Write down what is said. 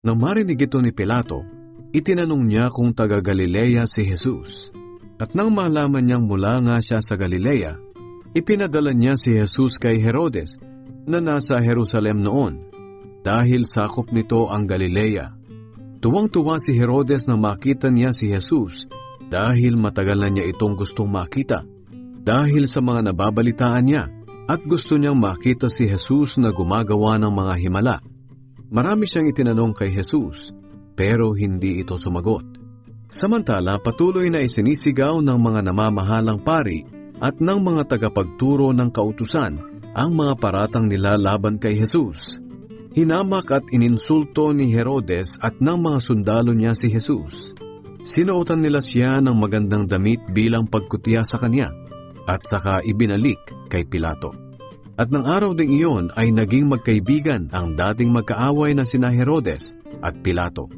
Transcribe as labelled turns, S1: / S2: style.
S1: Nang marinig ito ni Pilato, itinanong niya kung taga Galilea si Jesus. At nang malaman niyang mula nga siya sa Galilea, ipinadala niya si Jesus kay Herodes na nasa Jerusalem noon, dahil sakop nito ang Galilea. Tuwang-tuwa si Herodes na makita niya si Jesus dahil matagal na niya itong gustong makita, dahil sa mga nababalitaan niya at gusto niyang makita si Jesus na gumagawa ng mga himala. Marami siyang itinanong kay Jesus, pero hindi ito sumagot. Samantala, patuloy na isinisigaw ng mga namamahalang pari at ng mga tagapagturo ng kautusan ang mga paratang nila laban kay Jesus. Hinamak at ininsulto ni Herodes at ng mga sundalo niya si Jesus. Sinuotan nila siya ng magandang damit bilang pagkutya sa kanya, at saka ibinalik kay Pilato. At ng araw ding iyon ay naging magkaibigan ang dating magkaaway na sina Herodes at Pilato.